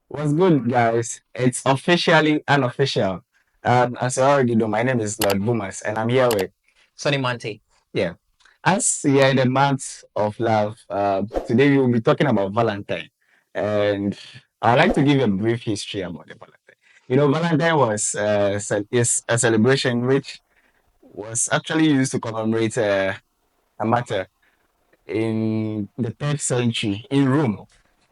What's good, guys? It's officially unofficial. As you already know, my name is Lord Boomers, and I'm here with Sonny Monte. yeah. As we are in the month of love, today we will be talking about Valentine, and I'd like to give a brief history about the Valentine. Valentine is a celebration which was actually used to commemorate a matter in the third century in Rome.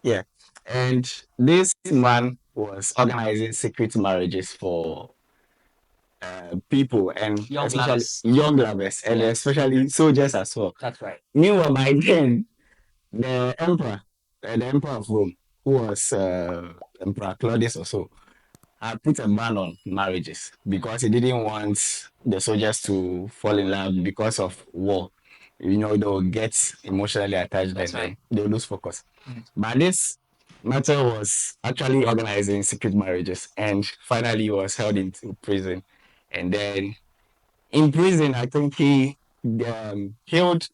Yeah. And this man was organizing secret marriages for people and Young especially lovers. young lovers and Yeah, especially soldiers as well. that's right. Meanwhile, by then, the emperor of Rome, who was Emperor Claudius or so, had put a ban on marriages because he didn't want the soldiers to fall in love because of war. They'll get emotionally attached That's and right. then they'll lose focus. Mm. But this matter was actually organizing secret marriages and finally was held into prison. And then in prison, I think he killed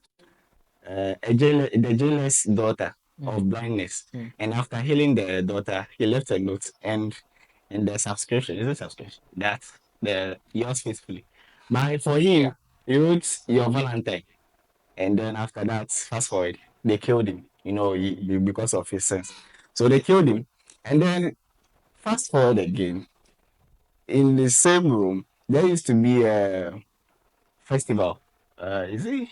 the jailer's daughter of blindness. Mm. And after healing the daughter, he left a note and in the subscription, is it subscription? That's the yours faithfully. But for him, he wrote your Valentine. And then after that, fast forward, they killed him, because of his sins. So they killed him. And then fast forward again, in the same room, there used to be a festival. Is it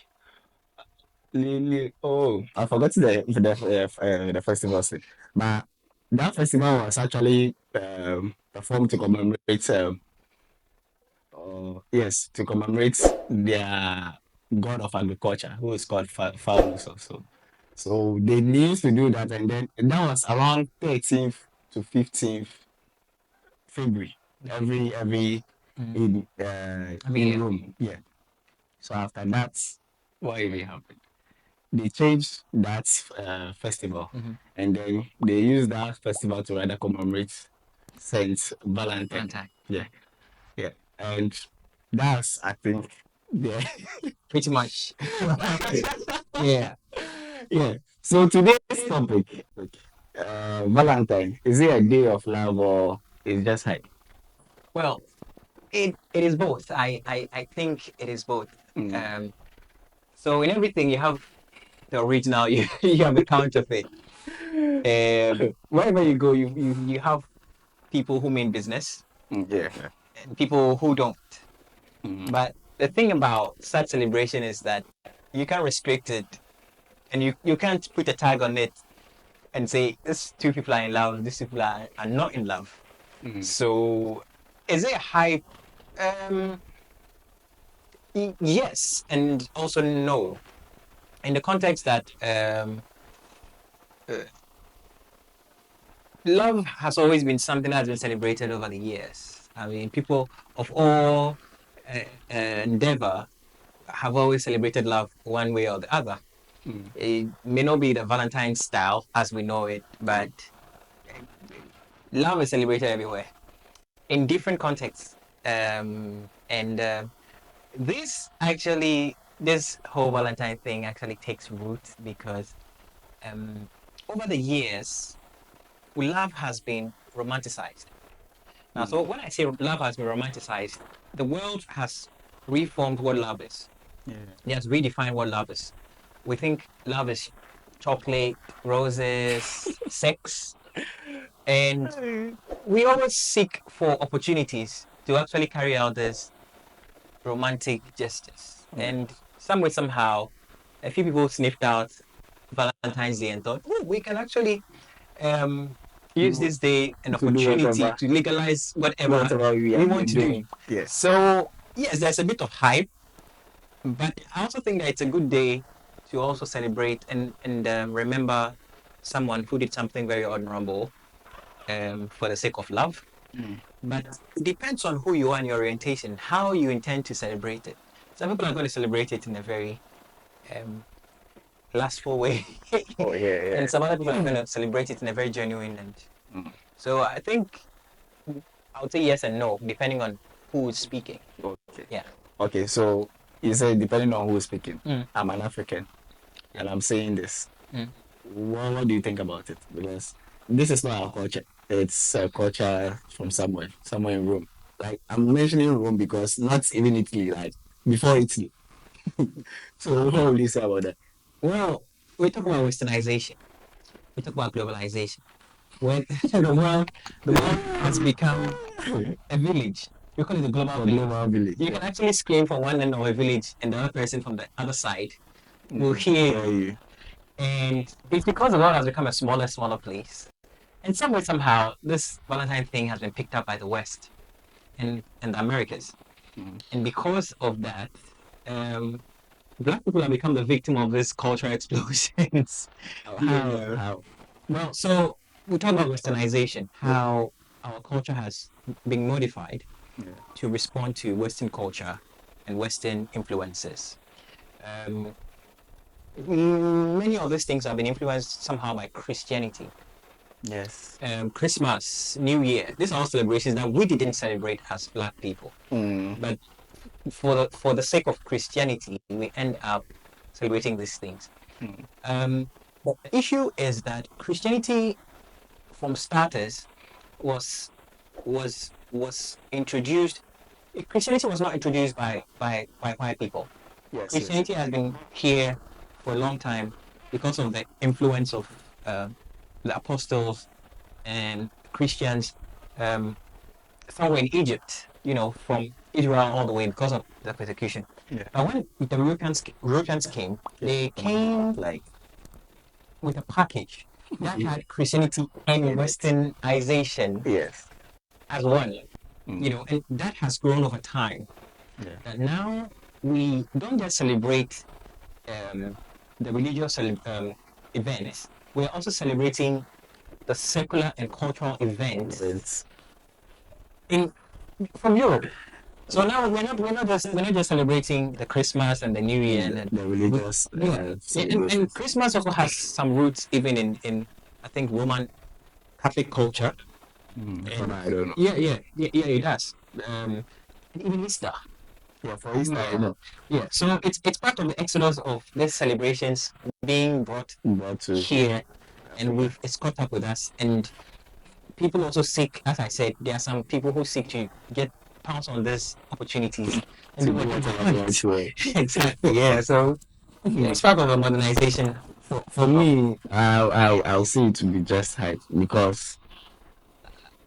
Oh, I forgot the festival name. But that festival was actually performed to commemorate yes, to commemorate their god of agriculture, who is called Faunus also. So they used to do that, and then that was around 13th to 15th February, every I mean, in Rome. Yeah. So after that, what even happened? They changed that festival, mhm. and then they used that festival to rather commemorate Saint Valentine. Valentine. Yeah, yeah, and that's I think yeah, Pretty much. Yeah. yeah. So today's topic, Valentine, is it a day of love or is just hype? Well, it is both. I think it is both. Mm. So in everything you have the original, you have the counterfeit. Wherever you go, you have people who mean business Yeah. and people who don't. Mm. But the thing about such celebration is that you can't restrict it and you can't put a tag on it and say these two people are in love, these people are not in love. Mm. So is it hype? Um, yes, and also no. In the context that uh, love has always been something that has been celebrated over the years. I mean, people of all endeavor have always celebrated love one way or the other. Mm. It may not be the Valentine style as we know it, but love is celebrated everywhere in different contexts. And this whole Valentine thing actually takes root because um, over the years, love has been romanticized. Now, so when I say love has been romanticized, the world has reformed what love is. Yeah. It has redefined what love is. We think love is chocolate, roses, sex, and we always seek for opportunities to actually carry out this romantic gestures. Yeah. And some way, somehow, a few people sniffed out Valentine's Day and thought, oh, we can actually use To this day an to do opportunity whatever to legalize whatever we we have want been to do. doing. Yes. So, yes, there's a bit of hype, but I also think that it's a good day to also celebrate and remember someone who did something very honorable for the sake of love. Mm. But it depends on who you are and your orientation, how you intend to celebrate it. Some people are going to celebrate it in a very um, lustful way, Oh yeah, yeah. and some other people are going to celebrate it in a very genuine and. Mm. So I think I would say yes and no, depending on who is speaking. Okay. Yeah. Okay, so you said depending on who's speaking, Mm. I'm an African and I'm saying this. Mm. What do you think about it? Because this is not our culture. It's a culture from somewhere in Rome. Like I'm mentioning Rome because not even Italy, like before Italy. So what would you say about that? Well, we talk about westernization. We talk about globalization. When the world has become a village. We call it a global For village. global village. You can actually scream from one end of a village and the other person from the other side will hear you. And it's because the world has become a smaller place. And somehow, this Valentine thing has been picked up by the West and the Americas. Mm. And because of that, um, Black people have become the victim of this cultural explosions. How? Well, so we talk about westernization, how our culture has been modified Yeah. to respond to Western culture and Western influences. Um, Many of these things have been influenced somehow by Christianity. Yes. Christmas, New Year, these are all celebrations that we didn't celebrate as Black people. But for the sake of Christianity, we end up celebrating these things. But the issue is that Christianity, from starters, was introduced. Christianity was not introduced by white people. Yes. Christianity has been here for a long time because of the influence of the apostles and Christians somewhere in Egypt, from Israel all the way because of the persecution. Yeah. But when the Europeans came, they came Like with a package that had Christianity and Westernization yes. as one, and that has grown over time. Yeah. That now we don't just celebrate the religious events, we're also celebrating the secular and cultural events It's in from Europe. So now we're not just celebrating the Christmas and the New Year and the religious and Christmas also has some roots even in I think Roman Catholic culture. But I don't know. Yeah, it does. And even Easter. Yeah, for Easter, I know. Yeah, so it's part of the exodus of these celebrations being brought But here, and it's caught up with us. And people also seek, as I said, there are some people who seek to get pounce on these opportunities and do whatever they want. Exactly. Yeah. So it's part of a modernization. For me, I'll see it to be just hype because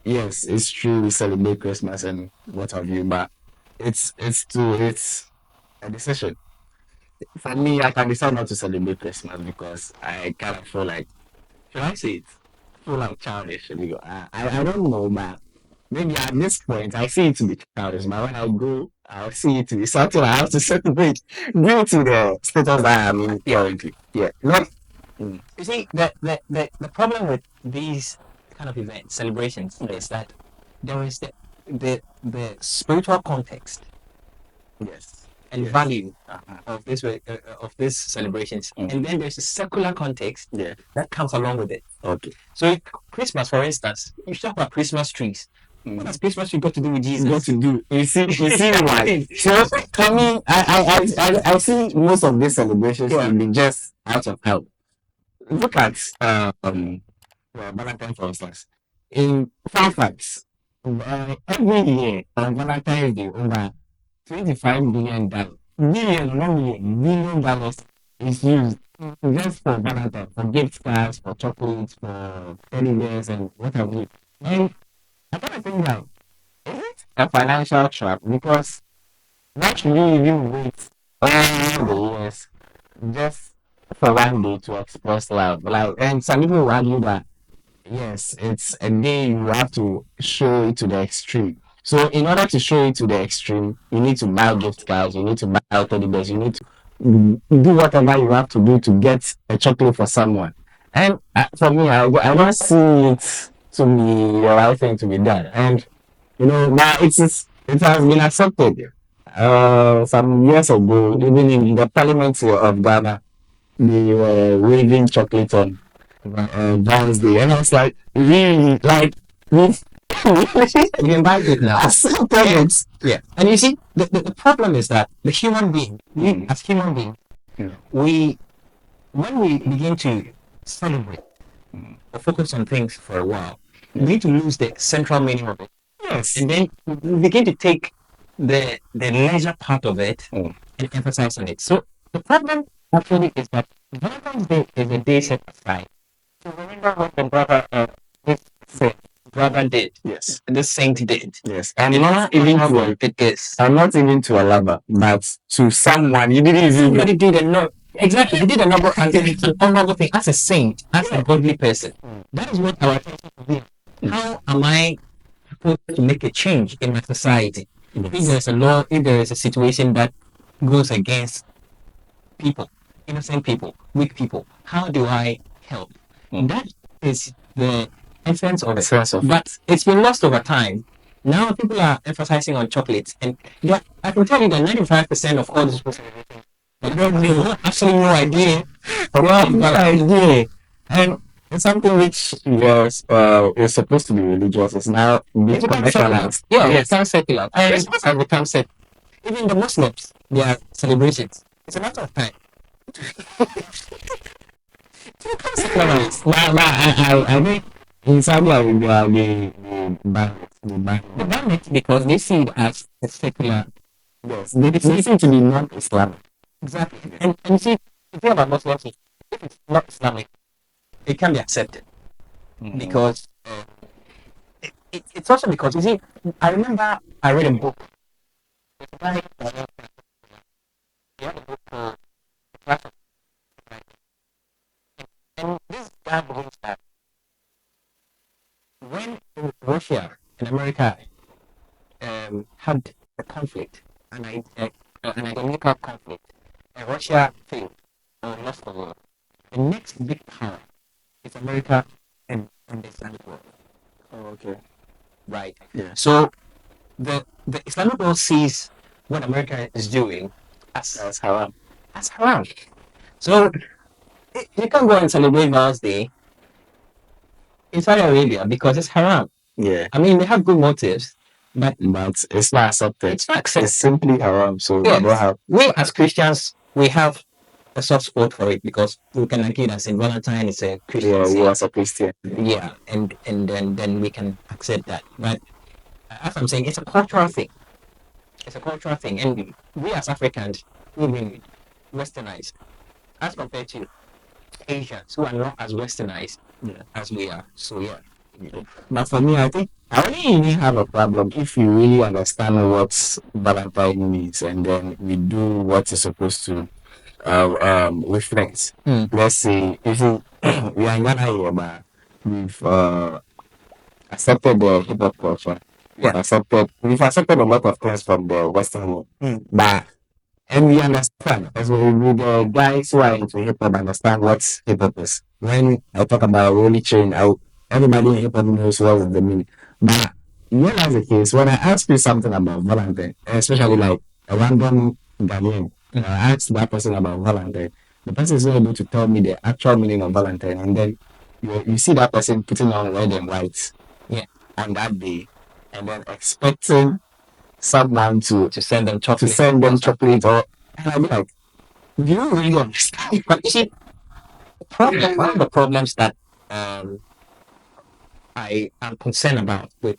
yes, it's true we celebrate Christmas and what have you, but it's a decision. For me, I can decide not to celebrate Christmas because I kind of feel like should I say it? Feel like childish because I don't know, but maybe at this point I see it to be childish, but when I go, I'll see it to be something I have to celebrate due to the status that I'm in currently. Yeah, not. You see, the problem with these kind of events, celebrations, is that there is the spiritual context Yes. and value of these celebrations, and then there's a secular context that comes along with it. Okay. So Christmas, for instance, you talk about Christmas trees. What has Christmas tree got to do with Jesus? Got to do. You see why? So for me, I see most of these celebrations to be just out of help. Look at Valentine for instance. In fun facts, every year on Valentine's Day, over $25 billion, $1 billion is used just for Valentine, for gift cards, for chocolates, for teddy bears, and what have you. And I kind of think like, is it a financial trap? Because why should you even wait all the years just for one day to express love? Like, and some people will argue that yes, it's a day you have to show it to the extreme. So in order to show it to the extreme, you need to buy gift cards, you need to buy teddy bears, you need to do whatever you have to do to get a chocolate for someone. And for me, I don't see it to be the right thing to be done. And now it has been accepted. Some years ago, even in the parliament of Ghana, they were waving chocolate on Valentine's Day, and I was like, really, like, You invite it now. Accepted Yeah. it. Yeah. And you see, the problem is that the human being, we as human beings, we when we begin to celebrate or focus on things for a while, we begin to lose the central meaning of it. Yes. And then we begin to take the leisure part of it and emphasize on it. So the problem actually is that Valentine's Day is a day set aside to remember what the brother this saint brother did. Yes. This saint did. Yes. And And not not even how to it is. and not even to a lover, but to someone you didn't even know. Somebody did a no exactly. He did a number and an honorable thing as a saint, as a godly person. That is what our attention should be. How am I supposed to make a change in my society? If there's a law, if there is a situation that goes against people, innocent people, weak people, how do I help? That is the essence of it. But it's been lost over time. Now people are emphasizing on chocolates, and I can tell you that 95% of all these people they don't know, absolutely no idea. No idea. And it's something which was supposed to be religious is now being It's become secular. commercialized. Yeah, Yes. it's become secular. And Christmas has become secular. Even the Muslims, their celebrations. It's a matter of time. It's become secularized. I think in Saudi Arabia They ban it because they see it as a secular. yes, they seem to be non-Islamic. Exactly. And you see, the thing about Muslims is, if it's not Islamic, it can be accepted. Because it's also because, you see, I remember I read a book. It's a guy he had a book called The Clash of Society. And this guy believes that when Russia and America had a conflict, an ideological conflict, and Russia failed or lost the war, the next big power is America and the Islamic world. Oh, okay. Right. Yeah. So the Islamic world sees what America is doing as haram. as haram. So you can't go and celebrate Mother's Day in Saudi Arabia because it's haram. Yeah. I mean, they have good motives, but it's not accepted. it's not accepted. It's simply haram. So Yes. we don't have. We as Christians, we have a soft spot for it because we can agree that Saint Valentine is a Christian Yeah, saint. we are a Christian. Yeah, and then we can accept that. But as I'm saying, it's a cultural thing. It's a cultural thing, and we as Africans, we've been westernized as compared to Asians who are not as westernized as we are. So yeah. But for me, I think I only even have a problem if you really understand what Valentine means, and then we do what is supposed to reflect. Let's say if we are in Ghana here, but we've accepted the hip hop culture. We've accepted a lot of things from the Western world. But and we understand, as we the guys who are into hip hop understand what hip hop is. When I talk about Rolly Chain, everybody in hip hop knows what is the meaning. But when that's the case, when I ask you something about Valentine, especially like a random Ghanaian, I ask that person about Valentine, the person is not able to tell me the actual meaning of Valentine, and then you see that person putting on red and white on that day, and then expecting someone to send them chocolate. Or and I'm like, do you really understand? But you see, one of the problems that I am concerned about with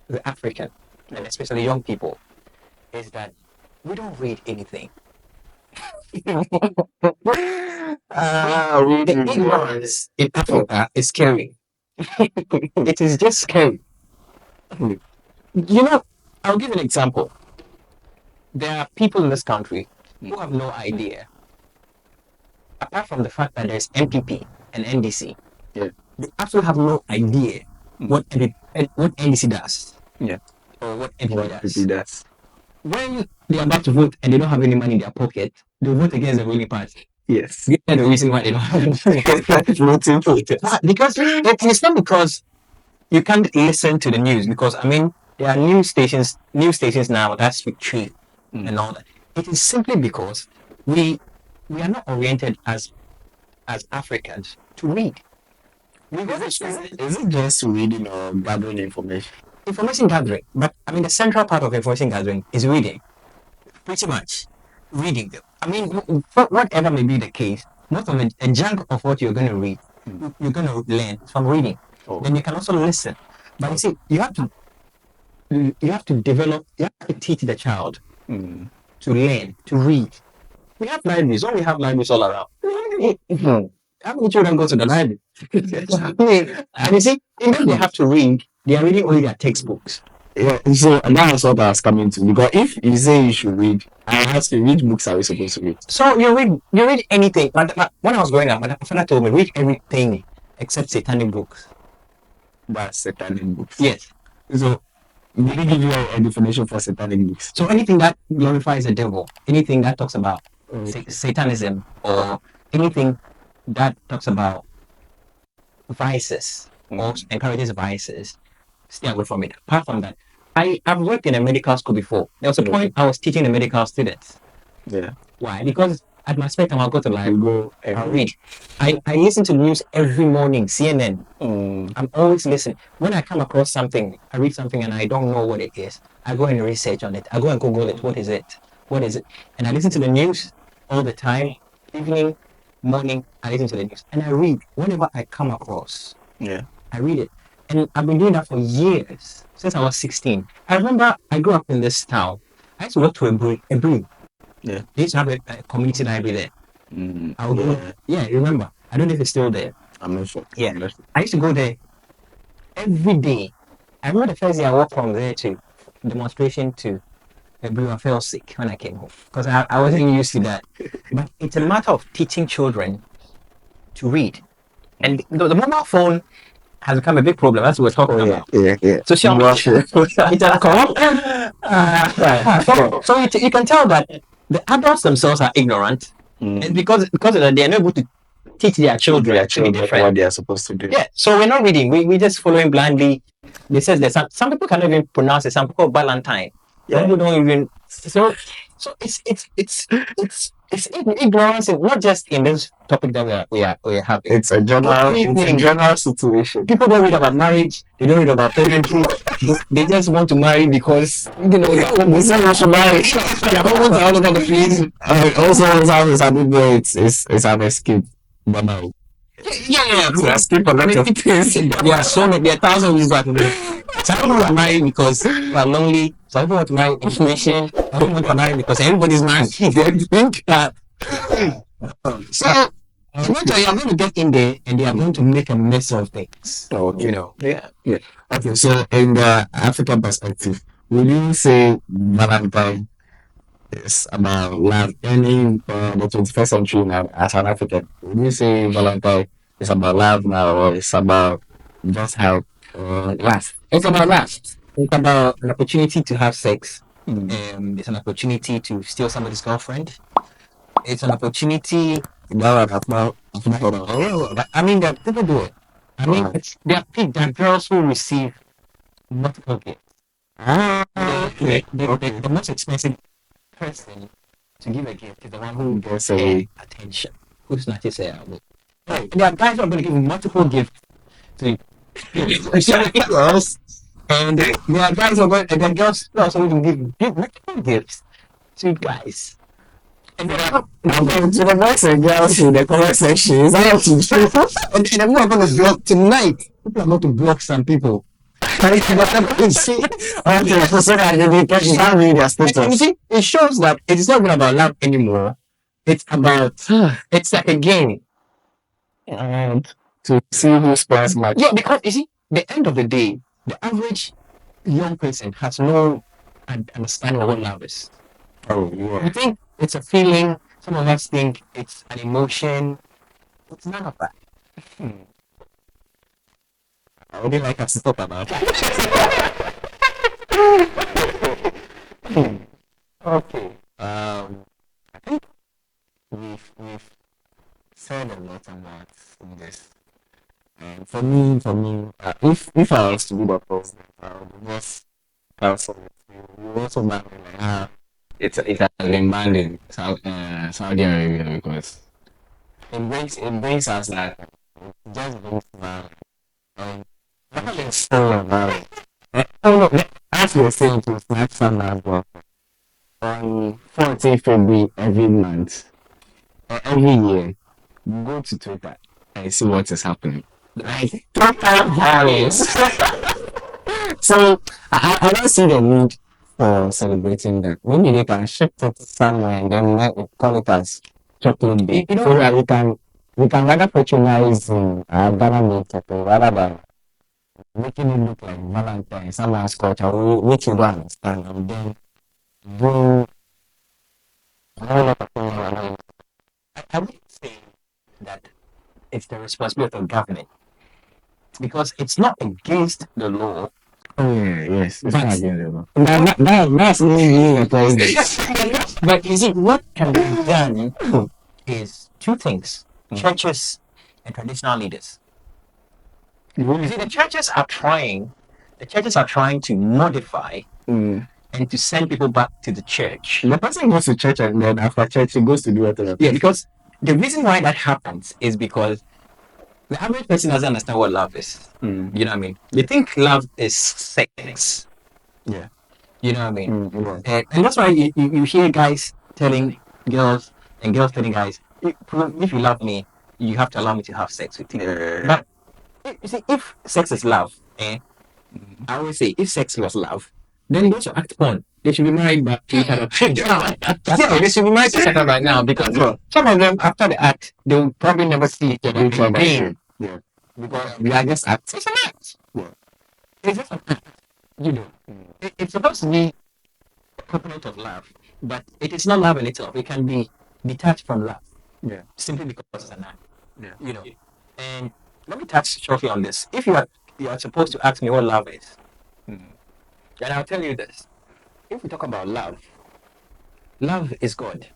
the African and especially young people is that we don't read anything. The ignorance in Africa is scary. It is just scary. You know, I'll give an example. There are people in this country who have no idea, apart from the fact that there's MPP and NDC. Yeah. They absolutely have no idea what NDC does. Yeah. Or what MPP does. Does. When they're about to vote and they don't have any money in their pocket, they vote against the ruling party. Yes. Give them the reason why they don't have money. Because it's not because you can't listen to the news, because I mean there are news stations now that speak truth and all that. It is simply because we are not oriented as Africans to read. We go to Is school, is it just reading or gathering information? information gathering, but I mean, the central part of information gathering is reading, pretty much. Reading. I mean, whatever may be the case, most of a chunk of what you're going to read, you're going to learn from reading. Oh, Then you can also listen. But you see, you have to develop, you have to teach the child mm. to learn, to read. We have libraries. Don't we have libraries all around? How many children go to the library? And you see, even if they have to read, they are reading only their textbooks. Yeah, so that's what I was coming to. Because if you say you should read, I ask you, which books are we supposed to read? So you read anything. But when I was growing up, my father told me read everything except satanic books. That's satanic books. Yes. So, did he give you a definition for satanic books? So anything that glorifies the devil, anything that talks about Okay. Satanism, or anything that talks about vices or encourages vices, stay away from it. Apart from that, I've worked in a medical school before. There was a point I was teaching the medical students. Yeah. Why? Because at my spare time, I'll go to the You library, go I'll read. I listen to the news every morning, CNN. I'm always listening. When I come across something, I read something and I don't know what it is, I go and research on it. I go and Google it. What is it? What is it? And I listen to the news all the time. Evening, morning, I listen to the news. And I read whenever I come across. Yeah. I read it. And I've been doing that for years, since I was 16. I remember I grew up in this town. I used to work to a brew. Yeah. They used to have a community library there. I would Yeah. go, yeah, remember. I don't know if it's still there. I'm not sure. Yeah. I'm not sure. I used to go there every day. I remember the first day I walked from there to demonstration to a brew. I felt sick when I came home because I wasn't used to that. But it's a matter of teaching children to read. And the mobile phone has become a big problem. That's what we're talking about. Yeah. Social media. It has so you can tell that the adults themselves are ignorant. And because of that, they are not able to teach their children to be different. What they are supposed to do. Yeah, so we're not reading. We just following blindly. They says there's some people cannot even pronounce it. Some people Valentine. Some people don't even. So it's ignorance, not just in this topic that we are having. It's a general situation. People don't read about marriage. They don't read about parenting. They just want to marry because It's not to marry. their hormones are all over the place. Also, it's an escape. But now, Yeah. it's an escape a lot of things. There are so many. There are thousands of reasons to marry. Some people are married because they are lonely. Some people want to marry information. Some people want to marry because everybody's married. They think that. So eventually, I'm going to get in there, and they are going to make a mess of things. Okay. You know. Yeah. Okay, so in the African perspective, would you say Valentine is about love? And in the 21st century now, as an African, would you say Valentine is about love now, or it's about just help or last? It's about lust. It's about an opportunity to have sex. It's an opportunity to steal somebody's girlfriend. It's an opportunity. I mean, that people do it. I mean, there are girls who receive multiple gifts. The most expensive person to give a gift is the one who Gets gets away. attention, who snatches it away. There are guys who are going to give multiple gifts to girls, and there are guys who are going, and then girls who are also going to give multiple gifts to guys. And there are To the boys and girls in the comment section, is that what you and people are going to block tonight. People are going to block some people. Okay, so that you can't read their And you status. see, it shows that it is not even about love anymore. It's about it's like a game. And to see who spends much. Yeah, because you see, the end of the day, the average young person has no understanding of what love is. Oh, We yeah. think it's a feeling. Some of us think it's an emotion. It's none of that. I would like us to talk about it. Okay. I think we've said a lot about this. And for me, if I was to be the president, I would just counsel you also ban like it's been banned in Saudi Arabia because it brings us like it just brings violence. And nothing so about it. Oh no, as we were saying to Snap Summer as well, on 14th February every month, or every year, go to Twitter and see what is happening. Like, total violence. So, I don't see the need for celebrating that. Maybe they can shift it somewhere and then call it as chocolate day. So that we can rather patronize our government rather than making it look like Valentine, someone's culture, which you don't understand, and then bring a whole lot of things around. I would say that it's the responsibility of government because it's not against the law. Oh yeah, yes, it's But not against the law. That's really the point. but you see, what can be done is two things: churches and traditional leaders. You see, the churches are trying to modify Mm. and to send people back to the church. The person goes to church and then after church he goes to do whatever. Yeah, because the reason why that happens is because the average person doesn't understand what love is. Mm. You know what I mean? They think love is sex. Yeah. You know what I mean? Yeah. And that's why you hear guys telling girls and girls telling guys, if you love me, you have to allow me to have sex with you. Yeah. But you see, if sex is love, I always say, if sex was love, then those who act porn, they should be married back to each other. Yeah, they should be married to each other right now because some of them, after the act, they will probably never see each other again. Yeah. Because we are just acts. It's an act. Yeah. It's just an act. You know, it's supposed to be a component of love, but it is not love in itself. It can be detached from love Yeah. simply because it's an act. Yeah. You know, and let me touch shortly on this. If you are supposed to ask me what love is, and I'll tell you this. If we talk about love, love is God.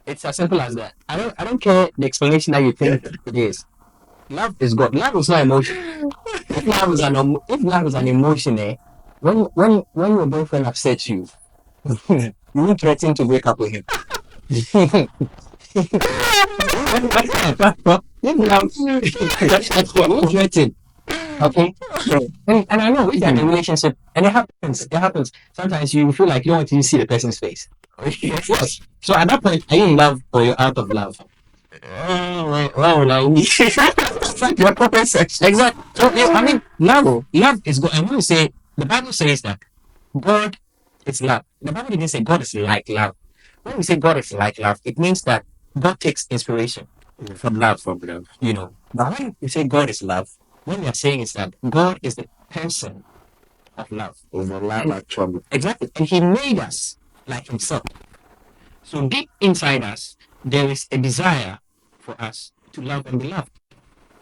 It's as simple as that. I don't care the explanation that you think it is. Love is God. Love is not emotion. If love is an emotion, when your boyfriend upsets you, you won't threaten to break up with him. If love, you won't threaten. Okay. And I know if you're in a relationship, and it happens. It happens. Sometimes you feel like you don't want to see the person's face. Yes. So at that point, are you in love or you're out of love? Well, like your proper sex. Exactly. So yeah, I mean, love is God. And when we say the Bible says that God is love, the Bible didn't say God is like love. When we say God is like love, it means that God takes inspiration from love. From love. You know. But when we say God is love, what we are saying is that God is the person of love. Over love actually. Exactly. And He made us like Himself. So deep inside us, there is a desire for us to love and be loved.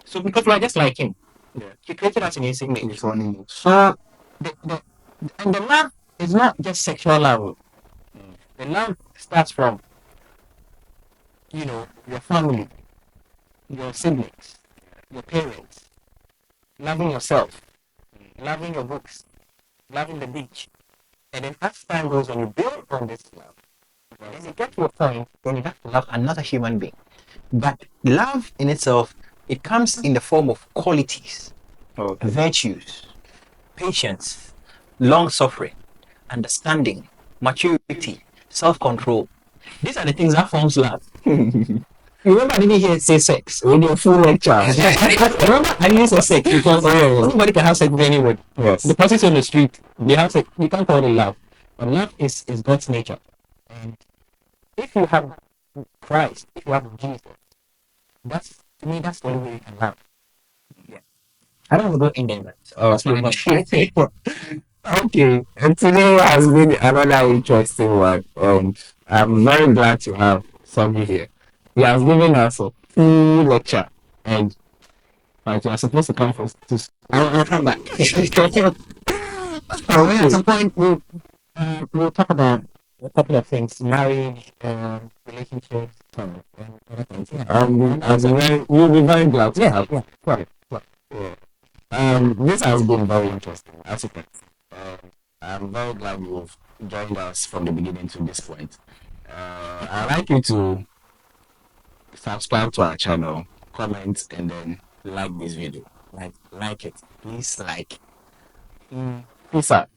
So because we are just like Him, Yeah. He created us in His image. It's funny. So and the love is not just sexual love. The love starts from your family, your siblings, your parents, loving yourself, loving your books, loving the beach. And then as time goes on, you build on this love. And you get to a point when you have to love another human being. But love in itself, it comes in the form of qualities, Okay. virtues, patience, long suffering, understanding, maturity, self-control. These are the things that forms love. You remember I didn't hear it say sex. With your full lecture. Remember I didn't say sex because everybody can have sex with anyone. Yes. The person on the street, they have sex. You can't call it love. But love is God's nature. And if you have Christ, if you have Jesus, to me, that's the only way you can love. Yeah. I don't want to go in there, but that's pretty much. Okay, and today has been another interesting one, and I'm very glad to have somebody here. He has given us a full lecture, and like you are supposed to come first. I'll come back. At some point, we'll talk about a couple of things: marriage, relationships, and other things. Yeah. We'll be very glad to Yeah, have. yeah, right, right. Yeah. This has been very interesting. As you can see. I'm very glad you've joined us from the beginning to this point. I'd like you to subscribe to our channel, comment, and then like this video. Like it. Please like. Peace out.